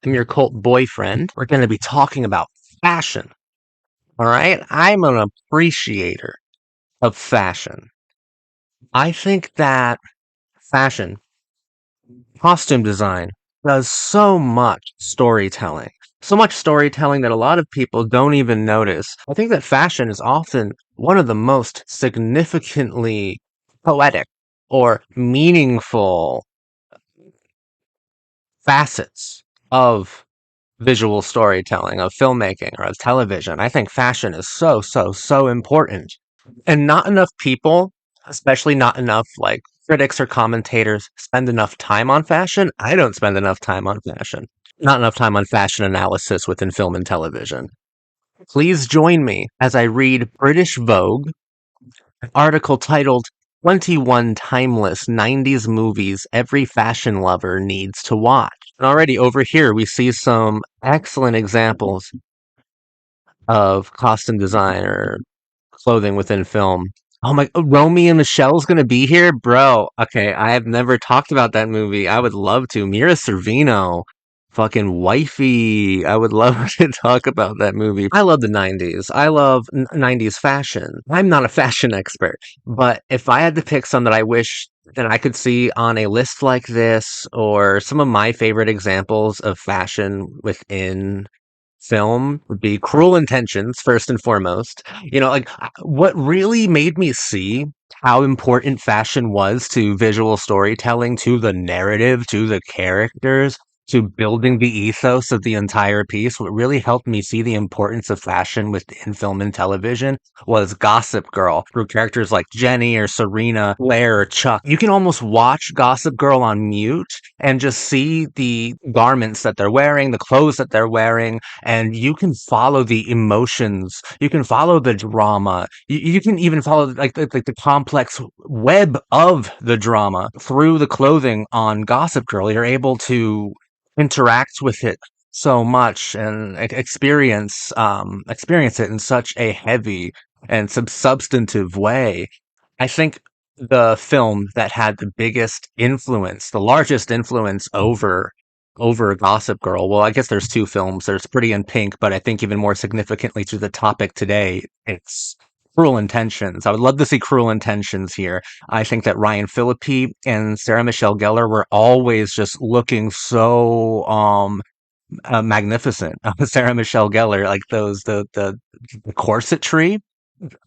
I'm your cult boyfriend. We're going to be talking about fashion. All right. I'm an appreciator of fashion. I think that fashion, costume design, does so much storytelling. So much storytelling that a lot of people don't even notice. I think that fashion is often one of the most significantly poetic or meaningful facets of visual storytelling, of filmmaking, or of television. I think fashion is so, so, so important. And not enough people, especially not enough like critics or commentators, spend enough time on fashion. I don't spend enough time on fashion. Not enough time on fashion analysis within film and television. Please join me as I read British Vogue, an article titled 21 Timeless 90s Movies Every Fashion Lover Needs to Watch. And already over here, we see some excellent examples of costume design or clothing within film. Oh my, Romy and Michelle's gonna be here? Bro, okay, I have never talked about that movie. I would love to. Mira Sorvino, fucking wifey. I would love to talk about that movie. I love the 90s. I love 90s fashion. I'm not a fashion expert, but if I had to pick some that I wish that I could see on a list like this, or some of my favorite examples of fashion within film would be Cruel Intentions, first and foremost. What really made me see how important fashion was to visual storytelling, to the narrative, to the characters, to building the ethos of the entire piece. What really helped me see the importance of fashion within film and television was Gossip Girl, through characters like Jenny or Serena, Blair or Chuck. You can almost watch Gossip Girl on mute and just see the garments that they're wearing, the clothes that they're wearing, and you can follow the emotions. You can follow the drama. You can even follow like the complex web of the drama through the clothing on Gossip Girl. You're able to interact with it so much and experience it in such a heavy and substantive way. I think the film that had the biggest influence, the largest influence over Gossip Girl. Well, I guess there's two films. There's Pretty in Pink, but I think even more significantly to the topic today, it's Cruel Intentions. I would love to see Cruel Intentions here. I think that Ryan Phillippe and Sarah Michelle Gellar were always just looking so magnificent. Sarah Michelle Gellar, like the corset tree.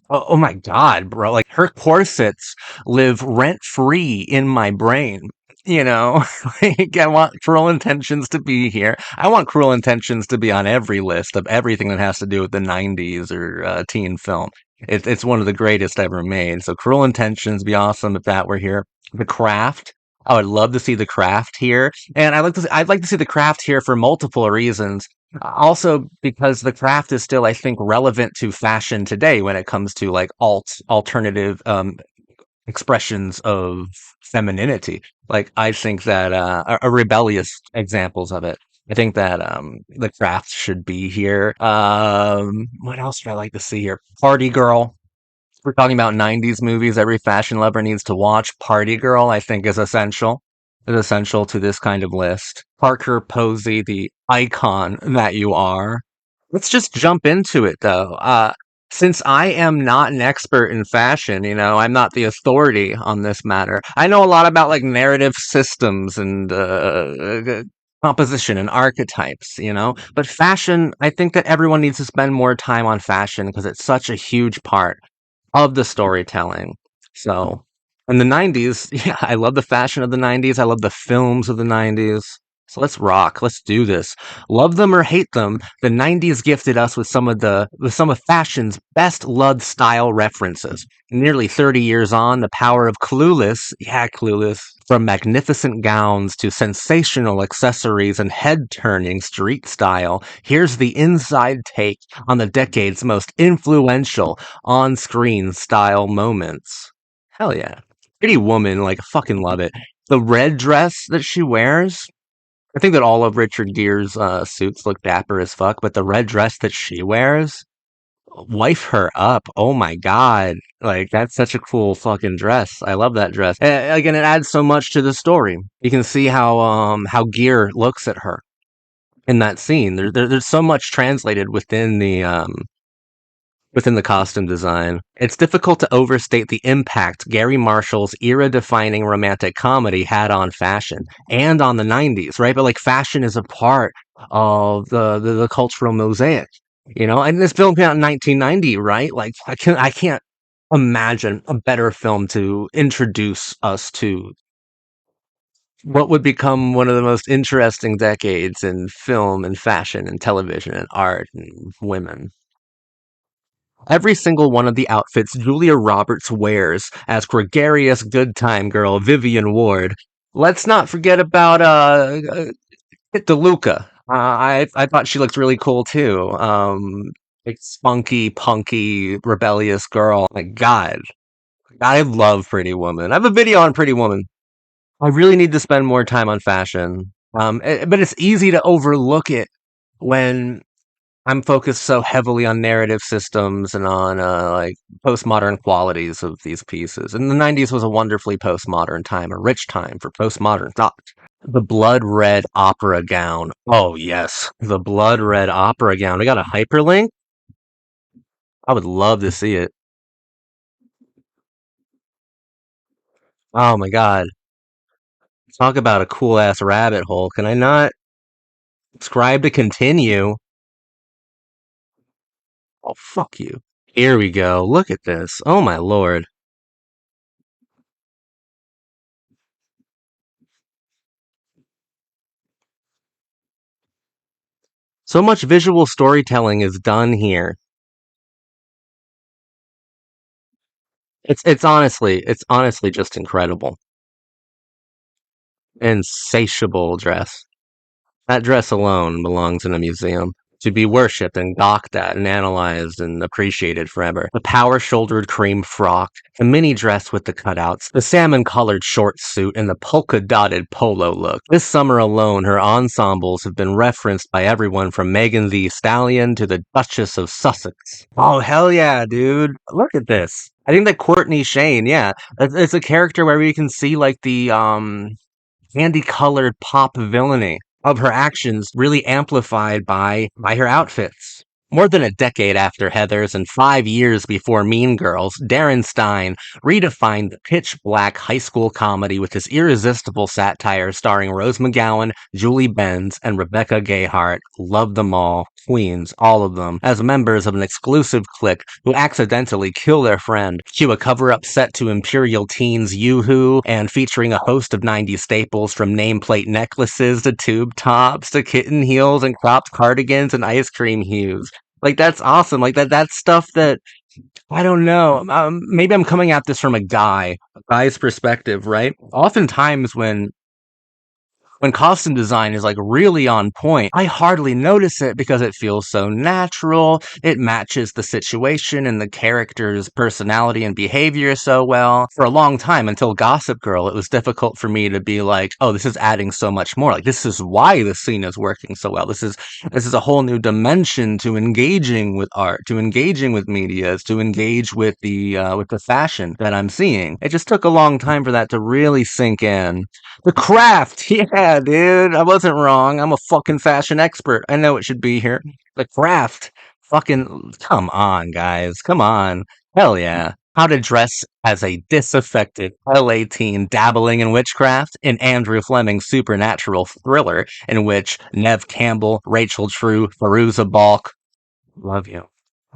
Oh my God, bro. Like her corsets live rent free in my brain. You know, like I want Cruel Intentions to be here. I want Cruel Intentions to be on every list of everything that has to do with the 90s or teen film. It's one of the greatest ever made. So Cruel Intentions be awesome if that were here. The Craft. I would love to see The Craft here. And I'd like to see The Craft here for multiple reasons. Also, because The Craft is still, I think, relevant to fashion today when it comes to like alternative expressions of femininity. Like I think that are rebellious examples of it. I think that The Craft should be here. What else would I like to see here? Party Girl. We're talking about 90s movies every fashion lover needs to watch. Party Girl, I think, is essential. Is essential to this kind of list. Parker Posey, the icon that you are. Let's just jump into it, though. Since I am not an expert in fashion, I'm not the authority on this matter. I know a lot about like narrative systems and composition and archetypes, but fashion, I think that everyone needs to spend more time on fashion because it's such a huge part of the storytelling. So, in the 90s, yeah, I love the fashion of the 90s. I love the films of the 90s. So let's rock. Let's do this. Love them or hate them, the 90s gifted us with some of fashion's best loved style references. Nearly 30 years on, the power of Clueless, yeah, Clueless, from magnificent gowns to sensational accessories and head-turning street style, here's the inside take on the decade's most influential on-screen style moments. Hell yeah. Pretty Woman, like, fucking love it. The red dress that she wears, I think that all of Richard Gere's suits look dapper as fuck, but the red dress that she wears, wife her up. Oh my god. Like, that's such a cool fucking dress. I love that dress. Again, it adds so much to the story. You can see how Gere looks at her. in that scene. There's so much translated within the costume design. It's difficult to overstate the impact Gary Marshall's era-defining romantic comedy had on fashion and on the 90s, right? But like fashion is a part of the cultural mosaic, you know? And this film came out in 1990, right? Like I can't imagine a better film to introduce us to what would become one of the most interesting decades in film and fashion and television and art and women. Every single one of the outfits Julia Roberts wears as gregarious good time girl Vivian Ward. Let's not forget about DeLuca. I thought she looked really cool too. Like spunky, punky, rebellious girl. My God, I love Pretty Woman. I have a video on Pretty Woman. I really need to spend more time on fashion. But it's easy to overlook it when I'm focused so heavily on narrative systems and on like postmodern qualities of these pieces. And the 90s was a wonderfully postmodern time, a rich time for postmodern thought. The blood red opera gown. Oh, yes. The blood red opera gown. We got a hyperlink. I would love to see it. Oh my God. Talk about a cool ass rabbit hole. Can I not subscribe to continue? Oh, fuck you. Here we go. Look at this. Oh my lord. So much visual storytelling is done here. It's honestly just incredible. Insatiable dress. That dress alone belongs in a museum to be worshipped and gawked at and analyzed and appreciated forever. The power-shouldered cream frock, the mini dress with the cutouts, the salmon-colored short suit, and the polka-dotted polo look. This summer alone, her ensembles have been referenced by everyone from Megan Thee Stallion to the Duchess of Sussex. Oh, hell yeah, dude. Look at this. I think that Courtney Shane, yeah, it's a character where we can see like the candy-colored pop villainy of her actions really amplified by her outfits. More than a decade after Heathers and 5 years before Mean Girls, Darren Stein redefined the pitch black high school comedy with his irresistible satire starring Rose McGowan, Julie Benz, and Rebecca Gayheart. Love them all, queens, all of them, as members of an exclusive clique who accidentally kill their friend. Cue a cover-up set to Imperial Teens Yoo-Hoo and featuring a host of 90s staples from nameplate necklaces to tube tops to kitten heels and cropped cardigans and ice cream hues. Like that's awesome. Like that's stuff that I don't know. Maybe I'm coming at this from a guy's perspective, right? Oftentimes when costume design is like really on point, I hardly notice it because it feels so natural. It matches the situation and the character's personality and behavior so well. For a long time, until Gossip Girl, it was difficult for me to be like, oh, this is adding so much more. Like this is why the scene is working so well. This is a whole new dimension to engaging with art, to engaging with media, to engage with the fashion that I'm seeing. It just took a long time for that to really sink in. The craft, yeah, dude. I wasn't wrong. I'm a fucking fashion expert. I know it should be here. The craft. Fucking come on, guys. Come on. Hell yeah. How to dress as a disaffected LA teen dabbling in witchcraft in Andrew Fleming's supernatural thriller in which Nev Campbell, Rachel True, Faruza Balk, love you,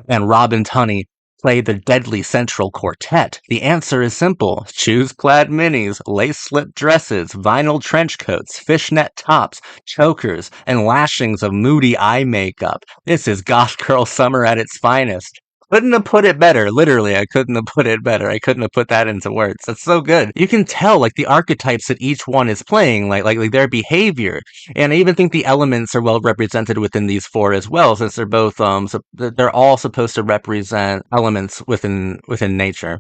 and Robin Tunney play the deadly central quartet? The answer is simple. Shoes-clad minis, lace-slip dresses, vinyl trench coats, fishnet tops, chokers, and lashings of moody eye makeup. This is goth girl summer at its finest. Couldn't have put it better. Literally, I couldn't have put it better. I couldn't have put that into words. That's so good. You can tell, like, the archetypes that each one is playing, like their behavior. And I even think the elements are well represented within these four as well, since they're both they're all supposed to represent elements within nature.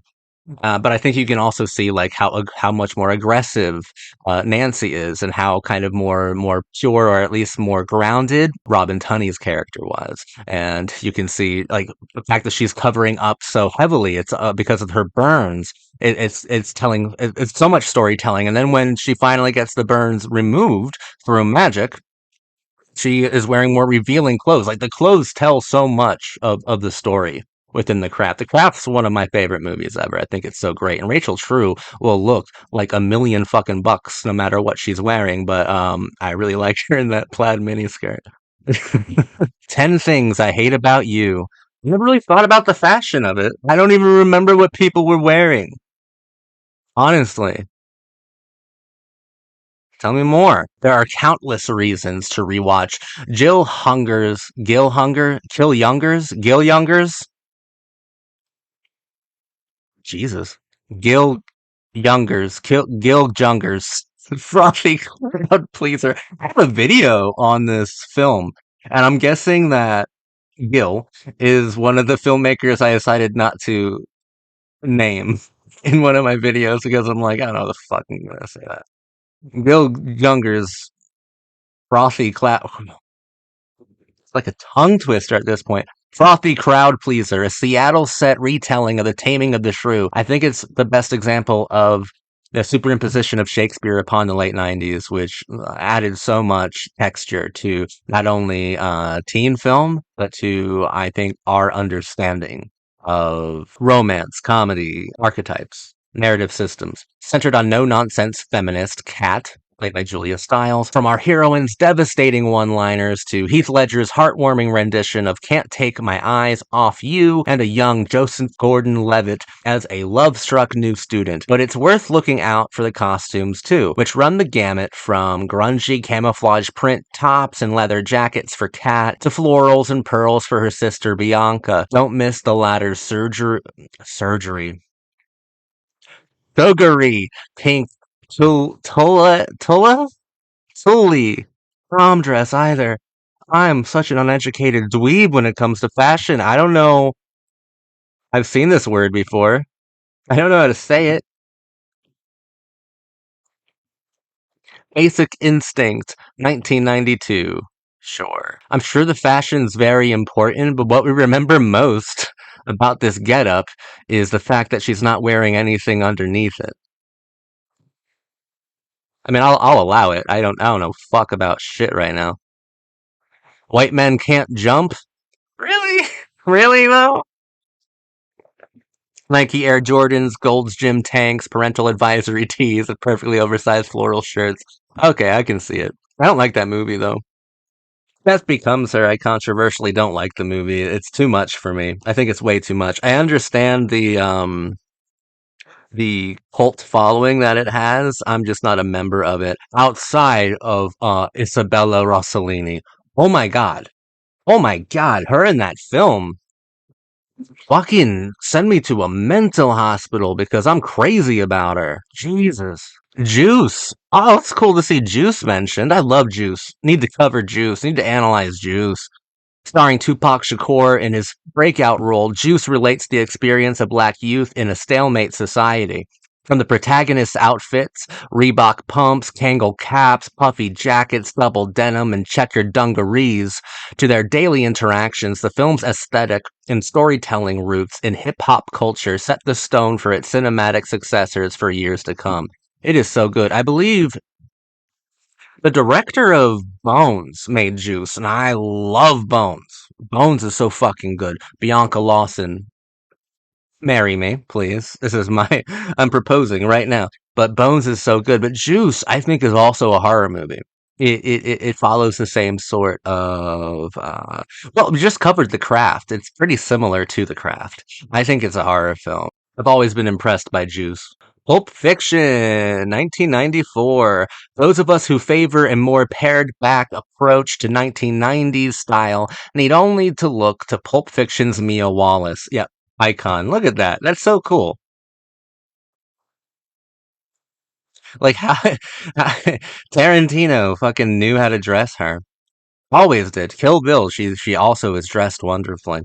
But I think you can also see like how much more aggressive Nancy is, and how kind of more pure, or at least more grounded, Robin Tunney's character was. And you can see like the fact that she's covering up so heavily. It's because of her burns. It's so much storytelling. And then when she finally gets the burns removed through magic, She is wearing more revealing clothes. Like the clothes tell so much of the story within The Craft. The Craft's one of my favorite movies ever. I think it's so great. And Rachel True will look like a million fucking bucks no matter what she's wearing. But I really like her in that plaid miniskirt. 10 things I hate about you. I never really thought about the fashion of it. I don't even remember what people were wearing. Honestly. Tell me more. There are countless reasons to rewatch Gil Younger's, Jesus, Gil Gil Younger's Frothy Crowd Pleaser. I have a video on this film, and I'm guessing that Gil is one of the filmmakers I decided not to name in one of my videos because I'm like, I don't know the fucking gonna say that. Gil Younger's Frothy Cloud. It's like a tongue twister at this point. Frothy Crowd Pleaser, a Seattle set retelling of The Taming of the Shrew. I think it's the best example of the superimposition of Shakespeare upon the late 90s, which added so much texture to not only teen film, but to, I think, our understanding of romance, comedy, archetypes, narrative systems. Centered on no nonsense feminist Cat, played by Julia Stiles, from our heroine's devastating one-liners to Heath Ledger's heartwarming rendition of Can't Take My Eyes Off You, and a young Joseph Gordon-Levitt as a love-struck new student. But it's worth looking out for the costumes too, which run the gamut from grungy camouflage print tops and leather jackets for Kat to florals and pearls for her sister Bianca. Don't miss the latter's surgery. Sugary pink Tula Tully prom dress either. I'm such an uneducated dweeb when it comes to fashion. I don't know. I've seen this word before. I don't know how to say it. Basic Instinct, 1992. Sure. I'm sure the fashion's very important, but what we remember most about this getup is the fact that she's not wearing anything underneath it. I mean, I'll allow it. I don't know fuck about shit right now. White men can't jump? Really? Really though? Nike Air Jordans, Gold's Gym tanks, parental advisory tees, and perfectly oversized floral shirts. Okay, I can see it. I don't like that movie though. Beth Becomes Her, I controversially don't like the movie. It's too much for me. I think it's way too much. I understand the cult following that it has. I'm just not a member of it. Outside of Isabella Rossellini. Oh my god. Oh my god, her in that film. Fucking send me to a mental hospital because I'm crazy about her. Jesus. Juice. Oh, it's cool to see Juice mentioned. I love Juice. Need to cover Juice. Need to analyze Juice. Starring Tupac Shakur in his breakout role, Juice relates the experience of black youth in a stalemate society. From the protagonist's outfits, Reebok pumps, Kangol caps, puffy jackets, double denim, and checkered dungarees, to their daily interactions, the film's aesthetic and storytelling roots in hip-hop culture set the stone for its cinematic successors for years to come. It is so good. I believe the director of Bones made Juice, and I love Bones. Bones is so fucking good. Bianca Lawson, marry me, please. This is my, I'm proposing right now. But Bones is so good. But Juice, I think, is also a horror movie. It follows the same sort of, well, we just covered The Craft. It's pretty similar to The Craft. I think it's a horror film. I've always been impressed by Juice. Pulp Fiction, 1994. Those of us who favor a more pared back approach to 1990s style need only to look to Pulp Fiction's Mia Wallace. Yep, icon. Look at that. That's so cool. Like how Tarantino fucking knew how to dress her. Always did. Kill Bill, she also is dressed wonderfully.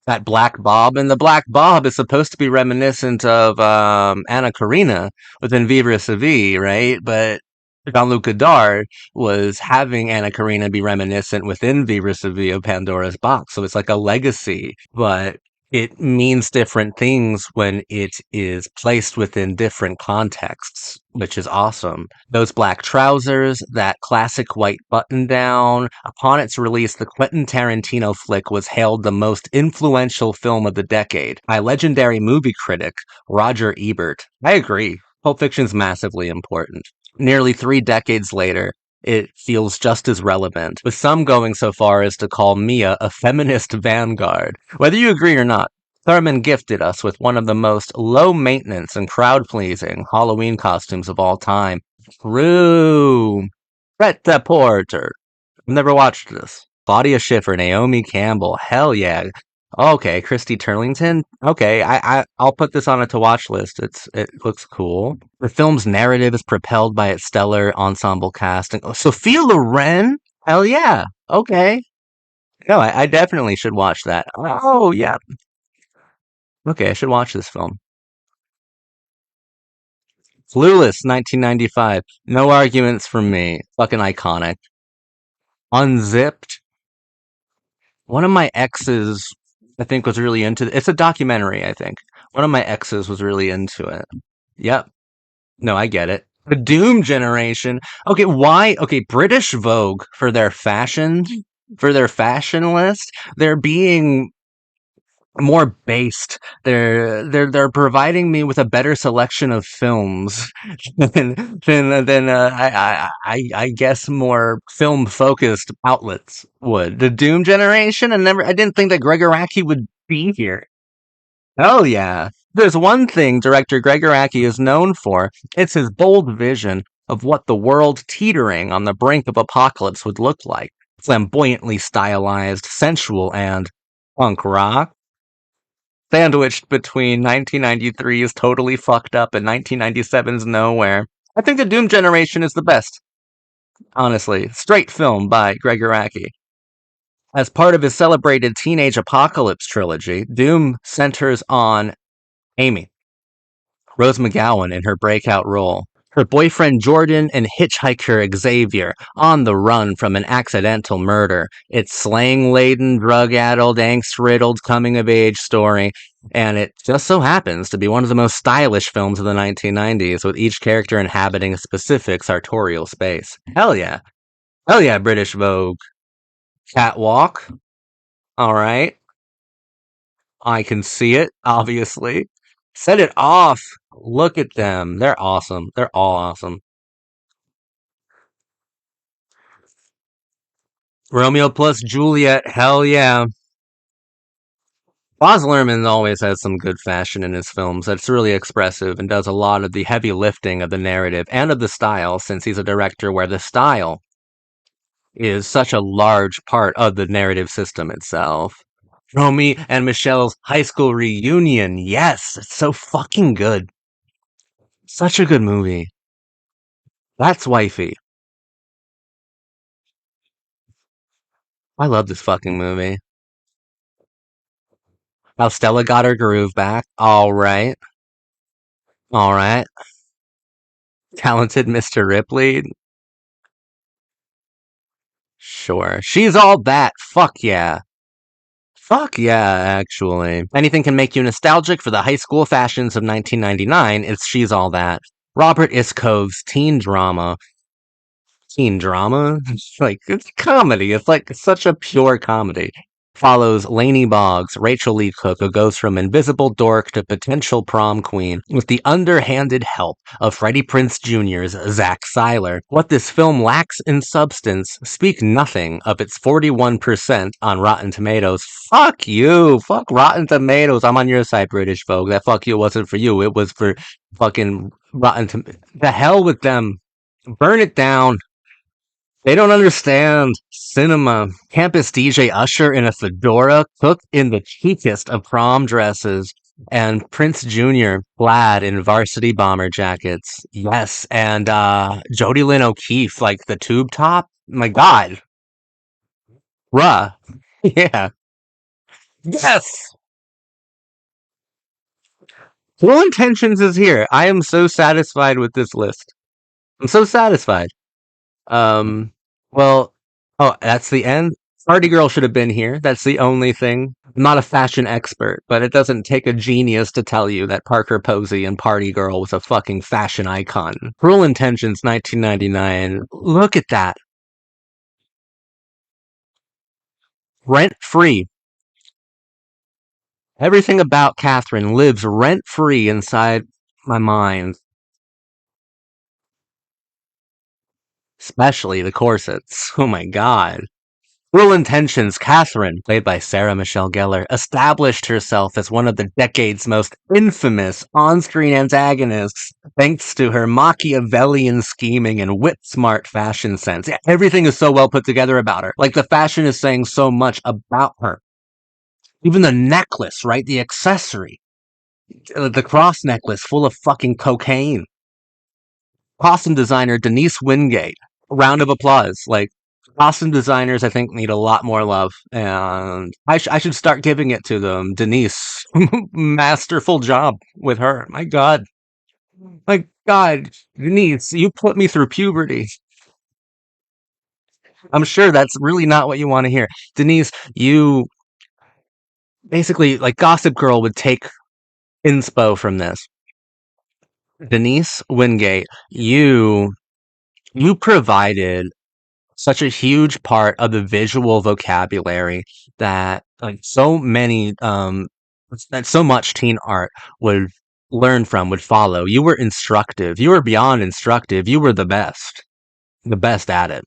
That black bob, and the black bob is supposed to be reminiscent of Anna Karina within Vivre sa Vie, right? But Jean-Luc Godard was having Anna Karina be reminiscent within Vivre sa Vie of Pandora's Box, so it's like a legacy. But It means different things when it is placed within different contexts, which is awesome. Those black trousers, that classic white button down. Upon its release, the Quentin Tarantino flick was hailed the most influential film of the decade by legendary movie critic Roger Ebert. I agree. Pulp Fiction's massively important. Nearly 3 decades later, it feels just as relevant, with some going so far as to call Mia a feminist vanguard. Whether you agree or not, Thurman gifted us with one of the most low maintenance and crowd pleasing Halloween costumes of all time. True. Brett Porter. I've never watched this. Claudia Schiffer, Naomi Campbell. Hell yeah. Okay, Christy Turlington. Okay, I'll put this on a to watch list. It looks cool. The film's narrative is propelled by its stellar ensemble cast. And Sophia Loren. Hell yeah. Okay. No, I definitely should watch that. Oh yeah. Okay, I should watch this film. Clueless, 1995. No arguments from me. Fucking iconic. Unzipped. One of my exes, I think, was really into it. It's a documentary, I think. One of my exes was really into it. Yep. No, I get it. The Doom generation. Okay, why? Okay, British Vogue for their fashion list, they're being more based. They're providing me with a better selection of films than I guess more film focused outlets would. The Doom generation, and never I didn't think that Gregor Araki would be here. Oh yeah. There's one thing director Gregor Araki is known for. It's his bold vision of what the world teetering on the brink of apocalypse would look like. Flamboyantly stylized, sensual, and punk rock sandwiched between 1993's Totally Fucked Up and 1997's Nowhere. I think the Doom Generation is the best, honestly. Straight film by Greg Araki. As part of his celebrated Teenage Apocalypse trilogy, Doom centers on Amy, Rose McGowan in her breakout role, her boyfriend Jordan, and hitchhiker Xavier on the run from an accidental murder. It's slang-laden, drug-addled, angst-riddled coming-of-age story, and it just so happens to be one of the most stylish films of the 1990s, with each character inhabiting a specific sartorial space. Hell yeah. Hell yeah, British Vogue. Catwalk. Alright. I can see it, obviously. Set it off. Look at them. They're awesome. They're all awesome. Romeo plus Juliet. Hell yeah. Baz Luhrmann always has some good fashion in his films. That's really expressive and does a lot of the heavy lifting of the narrative and of the style, since he's a director where the style is such a large part of the narrative system itself. Romy and Michelle's high school reunion. Yes, it's so fucking good. Such a good movie. That's wifey. I love this fucking movie. How Stella got her groove back. All right. All right. Talented Mr. Ripley. Sure. She's all that. Fuck yeah. Fuck yeah, actually. Anything can make you nostalgic for the high school fashions of 1999. It's She's All That. Robert Iscove's teen drama. Like it's comedy. It's like such a pure comedy. Follows Lainey Boggs, Rachel Lee Cook, who goes from invisible dork to potential prom queen with the underhanded help of Freddie Prinze Jr.'s Zach Seiler. What this film lacks in substance, speak nothing of its 41% on Rotten Tomatoes. Fuck you. Fuck Rotten Tomatoes. I'm on your side, British folk. That fuck you wasn't for you. It was for fucking Rotten Tomatoes. The hell with them. Burn it down. They don't understand cinema. Campus DJ Usher in a fedora, Cook in the cheapest of prom dresses, and Prince Jr. plaid in varsity bomber jackets. Yes, and Jodie Lynn O'Keefe, like the tube top. My God, bruh. Yeah. Yes. Full Intentions is here. I am so satisfied with this list. I'm so satisfied. Um. Well. Oh, that's the end. Party Girl should have been here. That's the only thing. I'm not a fashion expert, but it doesn't take a genius to tell you that Parker Posey and Party Girl was a fucking fashion icon. Cruel Intentions, 1999. Look at that. Rent free. Everything about Catherine lives rent free inside my mind, especially the corsets. Oh my god. Cruel Intentions, Catherine, played by Sarah Michelle Gellar, established herself as one of the decade's most infamous on-screen antagonists thanks to her Machiavellian scheming and whip-smart fashion sense. Yeah, everything is so well put together about her. Like, the fashion is saying so much about her. Even the necklace, right? The accessory. The cross necklace full of fucking cocaine. Costume designer Denise Wingate. Round of applause. Like, costume designers, I think, need a lot more love, and I should start giving it to them. Denise, masterful job with her. My God, Denise, you put me through puberty. I'm sure that's really not what you want to hear. Denise, you basically, like, Gossip Girl would take inspo from this. Denise Wingate, you provided such a huge part of the visual vocabulary that like so many that so much teen art would learn from, would follow. You were instructive. You were beyond instructive. You were the best at it.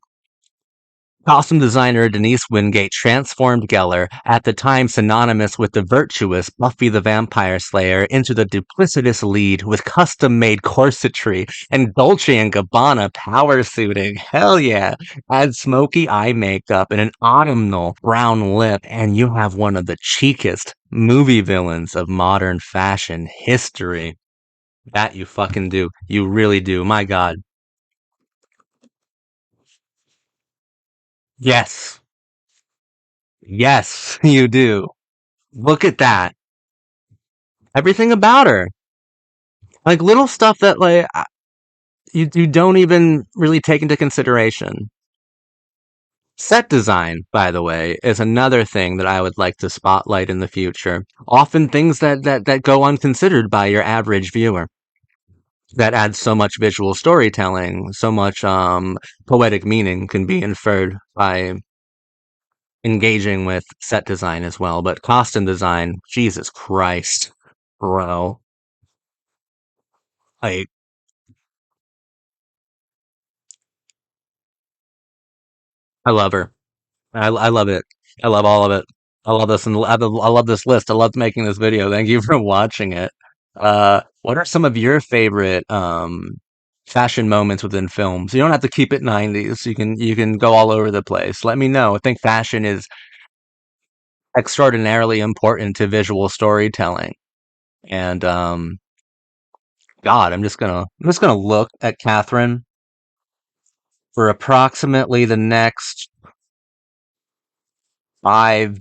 Costume designer Denise Wingate transformed Geller, at the time synonymous with the virtuous Buffy the Vampire Slayer, into the duplicitous lead with custom-made corsetry and Dolce& and Gabbana power suiting. Hell yeah! Add smoky eye makeup and an autumnal brown lip, and you have one of the cheekest movie villains of modern fashion history. That you fucking do. You really do. My God. Yes. Yes, you do. Look at that. Everything about her. Like little stuff that like you don't even really take into consideration. Set design, by the way, is another thing that I would like to spotlight in the future. Often things that go unconsidered by your average viewer. That adds so much visual storytelling, so much poetic meaning can be inferred by engaging with set design as well. But costume design, Jesus Christ, bro. Like, I love her. I love it. I love all of it. I love this, and I love this list. I loved making this video. Thank you for watching it. What are some of your favorite fashion moments within films? You don't have to keep it 90s. You can go all over the place. Let me know. I think fashion is extraordinarily important to visual storytelling. And God, I'm just gonna look at Catherine for approximately the next five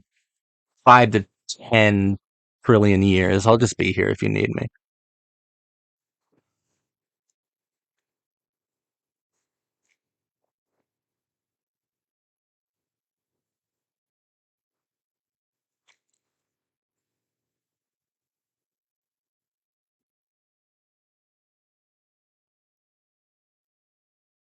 5 to 10 trillion years. I'll just be here if you need me.